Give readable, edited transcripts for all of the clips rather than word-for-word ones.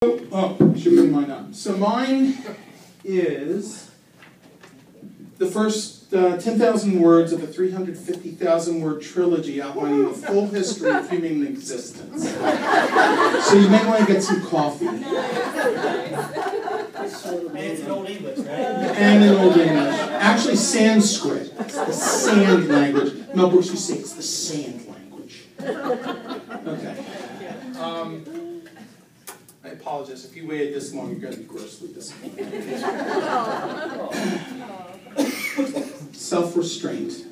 Oh, I should bring mine up. So mine is the first 10,000 words of a 350,000 word trilogy outlining the full history of human existence. So you may want to get some coffee. And it's in Old English, right? And in Old English. Actually, Sanskrit. It's the sand language. Mel Brooks used to say it's the sand language. Okay. I apologize. If you waited this long, you're going to be grossly disappointed. Self Restraint.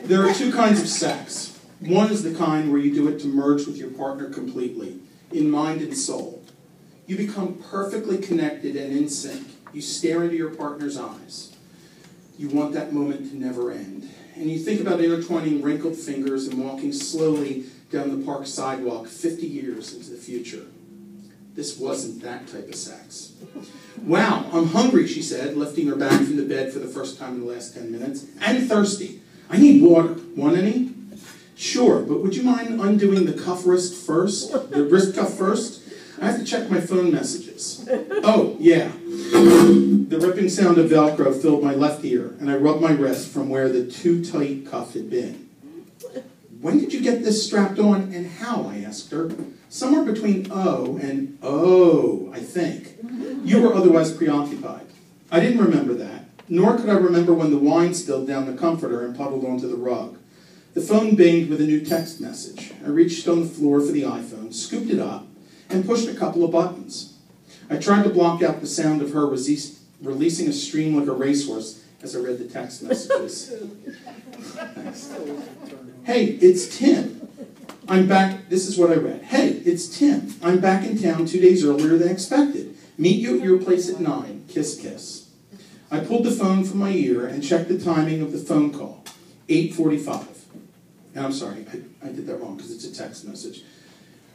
There are two kinds of sex. One is the kind where you do it to merge with your partner completely, in mind and soul. You become perfectly connected and in sync. You stare into your partner's eyes. You want that moment to never end. And you think about intertwining wrinkled fingers and walking slowly down the park sidewalk 50 years into the future. This wasn't that type of sex. Wow, I'm hungry, she said, lifting her back from the bed for the first time in the last 10 minutes. And thirsty. I need water. Want any? Sure, but would you mind undoing the cuff wrist first? The wrist cuff first? I have to check my phone messages. Oh, yeah. The ripping sound of Velcro filled my left ear, and I rubbed my wrist from where the too tight cuff had been. When did you get this strapped on, and how? I asked her. Somewhere between oh and oh, I think. You were otherwise preoccupied. I didn't remember that, nor could I remember when the wine spilled down the comforter and puddled onto the rug. The phone binged with a new text message. I reached on the floor for the iPhone, scooped it up, and pushed a couple of buttons. I tried to block out the sound of her releasing a stream like a racehorse as I read the text messages. Thanks. Hey, it's Tim. I'm back. This is what I read. Hey, it's Tim. I'm back in town 2 days earlier than expected. Meet you at your place at 9. Kiss, kiss. I pulled the phone from my ear and checked the timing of the phone call. 8:45. And I'm sorry, I did that wrong because it's a text message.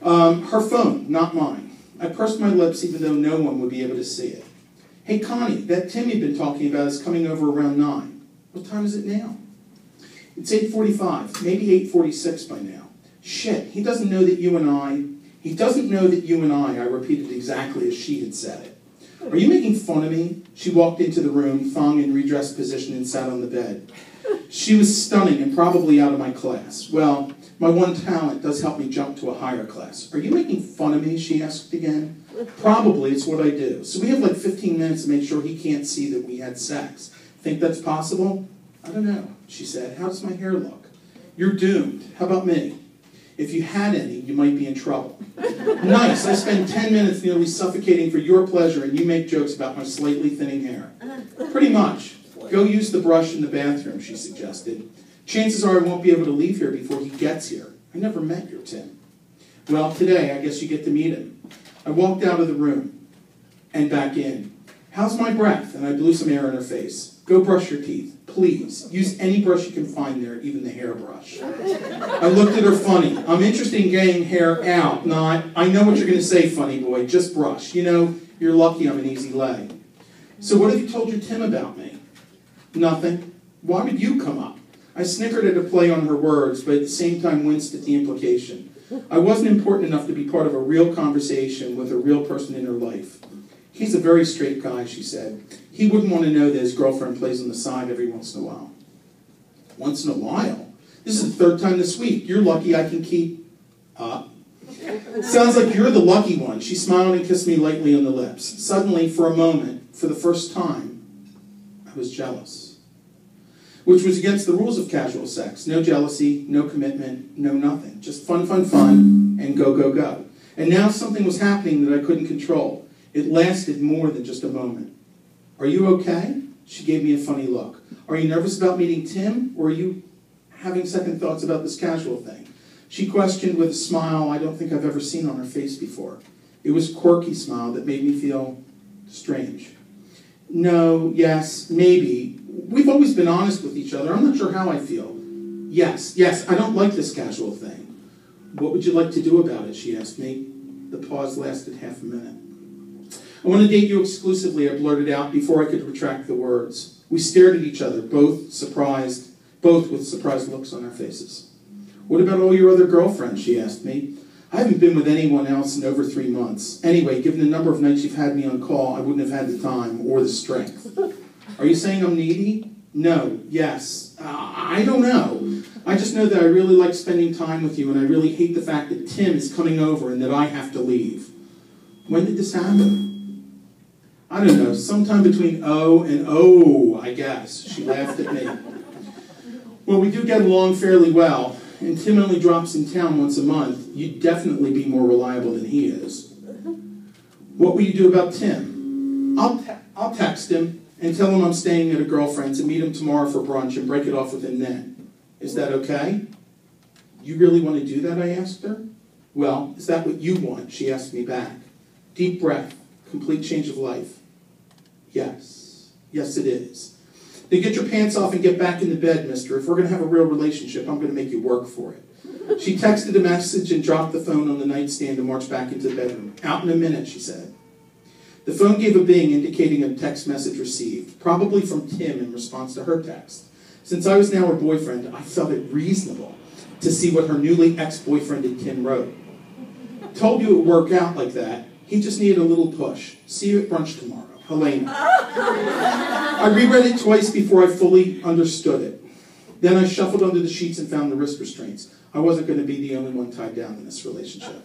Her phone, not mine. I pursed my lips even though no one would be able to see it. Hey, Connie, that Tim you've been talking about is coming over around 9. What time is it now? It's 8:45, maybe 8:46 by now. Shit, he doesn't know that you and I, I repeated exactly as she had said it. Are you making fun of me? She walked into the room, thong in redressed position, and sat on the bed. She was stunning and probably out of my class. Well, my one talent does help me jump to a higher class. Are you making fun of me? She asked again. Probably, it's what I do. So we have like 15 minutes to make sure he can't see that we had sex. Think that's possible? I don't know, she said. How does my hair look? You're doomed. How about me? If you had any, you might be in trouble. Nice, I spend 10 minutes nearly suffocating for your pleasure and you make jokes about my slightly thinning hair. Pretty much. Go use the brush in the bathroom, she suggested. Chances are I won't be able to leave here before he gets here. I never met your Tim. Well, today I guess you get to meet him. I walked out of the room and back in. How's my breath? And I blew some air in her face. Go brush your teeth, please. Use any brush you can find there, even the hairbrush. I looked at her funny. I'm interested in getting hair out, not, I know what you're going to say, funny boy, just brush. You know, you're lucky I'm an easy lay. So what have you told your Tim about me? Nothing. Why would you come up? I snickered at a play on her words, but at the same time winced at the implication. I wasn't important enough to be part of a real conversation with a real person in her life. He's a very straight guy, she said. He wouldn't want to know that his girlfriend plays on the side every once in a while. Once in a while? This is the third time this week. You're lucky I can keep up. Sounds like you're the lucky one. She smiled and kissed me lightly on the lips. Suddenly, for a moment, for the first time, I was jealous. Which was against the rules of casual sex. No jealousy, no commitment, no nothing. Just fun, fun, fun, and go, go, go. And now something was happening that I couldn't control. It lasted more than just a moment. Are you okay? She gave me a funny look. Are you nervous about meeting Tim, or are you having second thoughts about this casual thing? She questioned with a smile I don't think I've ever seen on her face before. It was a quirky smile that made me feel strange. No, yes, maybe. We've always been honest with each other. I'm not sure how I feel. Yes, I don't like this casual thing. What would you like to do about it, she asked me. The pause lasted half a minute. I want to date you exclusively, I blurted out before I could retract the words. We stared at each other, both with surprised looks on our faces. What about all your other girlfriends, she asked me. I haven't been with anyone else in over 3 months. Anyway, given the number of nights you've had me on call, I wouldn't have had the time or the strength. Are you saying I'm needy? No. Yes. I don't know. I just know that I really like spending time with you, and I really hate the fact that Tim is coming over and that I have to leave. When did this happen? I don't know. Sometime between O and O, I guess. She laughed at me. Well, we do get along fairly well, and Tim only drops in town once a month. You'd definitely be more reliable than he is. What will you do about Tim? I'll text him and tell him I'm staying at a girlfriend's and meet him tomorrow for brunch and break it off with him then. Is that okay? You really want to do that, I asked her. Well, is that what you want? She asked me back. Deep breath, complete change of life. Yes. Yes, it is. Then get your pants off and get back in the bed, mister. If we're going to have a real relationship, I'm going to make you work for it. She texted a message and dropped the phone on the nightstand and marched back into the bedroom. Out in a minute, she said. The phone gave a bing indicating a text message received, probably from Tim in response to her text. Since I was now her boyfriend, I felt it reasonable to see what her newly ex-boyfriended Tim wrote. Told you it would work out like that. He just needed a little push. See you at brunch tomorrow. Helena. I reread it twice before I fully understood it. Then I shuffled under the sheets and found the wrist restraints. I wasn't going to be the only one tied down in this relationship.